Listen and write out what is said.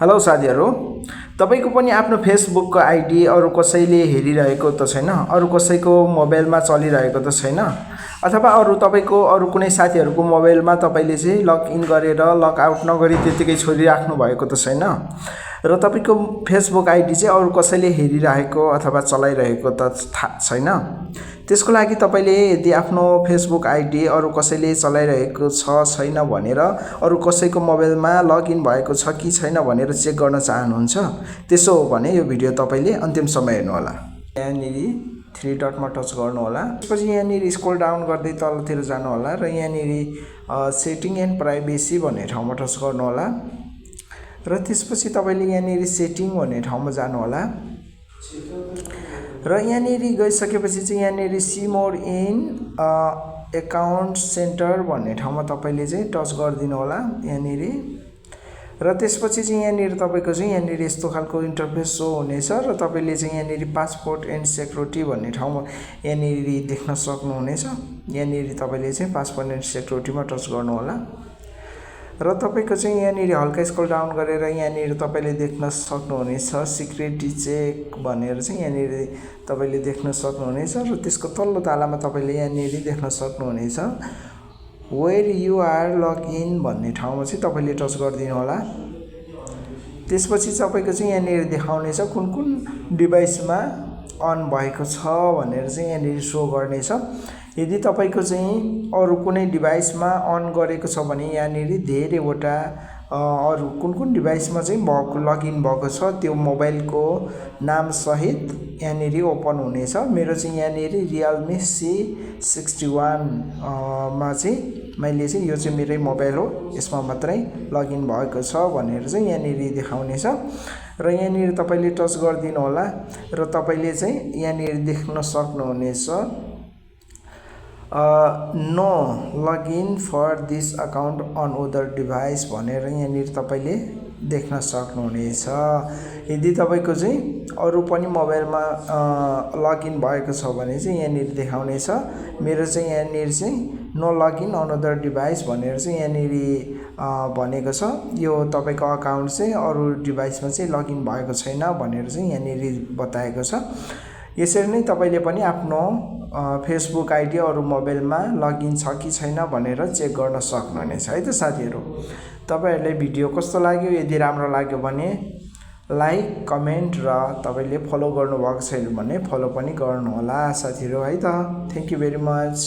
Hello साथीहरू, तपाईको पनि आफ्नो फेसबुकको आइडी अरू कसैले हेरिरहेको त छैन? अरू कसैको मोबाइलमा चलिरहेको त छैन? अथवा तपाईको अरू कुनै साथीहरूको मोबाइलमा तपाईले चाहिँ लगइन गरेर लगआउट नगरी त्यतिकै छोडिराख्नु भएको त छैन? र तपाईको फेसबुक आइडी चाहिँ अरू कसैले हेरिरहेको अथवा चलाइरहेको त छैन? त्यसको लागि तपाईले यदि आफ्नो फेसबुक आइडी अरू कसैले चलाइरहेको छ छैन भनेर अरू कसैको मोबाइलमा लगइन भएको छ कि छैन भनेर चेक गर्न चाहनुहुन्छ, त्यसो हो भने यो भिडियो तपाईले अन्तिमसम्म हेर्नु होला। यहाँनिर 3 डटमा टच गर्नु होला। त्यसपछि यहाँनिर स्क्रोल डाउन गर्दै तलतिर जानु होला र यहाँनिर सेटिङ एन्ड प्राइभेसी भन्ने ठाउँमा टच गर्नु होला र त्यसपछि तपाईले यहाँनिर सेटिङ भन्ने ठाउँमा जानु होला र यहाँनिर गइसकेपछि चाहिँ यहाँनिर see more in account centre भन्ने ठाउँमा तपाईले चाहिँ टच गरिदिनु होला यहाँनिर र त्यसपछि चाहिँ यहाँनिर तपाईको चाहिँ यहाँनिर यस्तो खालको इन्टरफेस सो हुनेछ र तपाईले चाहिँ यहाँनिर पासपोर्ट एन्ड सेक्युरिटी भन्ने ठाउँमा यहाँनिर देख्न सक्नुहुनेछ। यहाँनिर तपाईले चाहिँ पासपोर्ट एन्ड सेक्युरिटीमा टच गर्नु होला र तपाईको चाहिँ यहाँनिर हल्का स्क्रोल डाउन गरेर यहाँनिर तपाईले देख्न सक्नुहुनेछ सिक्युरिटी चेक भनेर चाहिँ यहाँनिर तपाईले देख्न सक्नुहुनेछ र त्यसको तल्लो तालामा तपाईले यहाँनिर देख्न सक्नुहुनेछ where you are log in भन्ने ठाउँमा चाहिँ तपाईले टच गरिदिनु होला। त्यसपछि तपाईको चाहिँ यहाँनिर देखाउनेछ कुन कुन डिभाइसमा अन भएको छ भनेर चाहिँ यहाँनिर सो गर्नेछ। यदि तपाईको चाहिँ अरू कुनै डिभाइसमा अन गरेको छ भने यहाँनिर धेरैवटा अरू कुन कुन डिभाइसमा चाहिँ भएको लगइन भएको छ त्यो मोबाइलको नाम सहित यहाँनिर ओपन हुनेछ। मेरो चाहिँ यहाँनिर Realme C61 मा चाहिँ मैले चाहिँ यो चाहिँ मेरै मोबाइल हो, यसमा मात्रै लगइन भएको छ भनेर चाहिँ यहाँनिर देखाउनेछ र यहाँनिर तपाईले टच गरिदिनु होला र तपाईले चाहिँ यहाँनिर देख्न सक्नुहुनेछ no login for this account on other device भनेर यहाँनिर तपाईले देख्न सक्नुहुनेछ। यदि तपाईको चाहिँ अरू पनि मोबाइलमा लगइन भएको छ भने चाहिँ यहाँनिर देखाउनेछ। मेरो चाहिँ यहाँनिर चाहिँ no login on other device भनेर चाहिँ यहाँनिर भनेको छ। यो तपाईको अकाउन्ट चाहिँ अरू डिभाइसमा चाहिँ लगइन भएको छैन भनेर चाहिँ यहाँनिर बताएको छ। यसरी नै तपाईले पनि आफ्नो फेसबुक आइडी अरू मोबाइलमा लगइन छ कि छैन भनेर चेक गर्न सक्नुहुनेछ है त साथीहरू। तपाईहरुलाई भिडियो कस्तो लाग्यो? यदि राम्रो लाग्यो भने लाइक, कमेन्ट र तपाईले फलो गर्नुभएको छैन भने फलो पनि गर्नु होला साथीहरू है त। Thank you very much.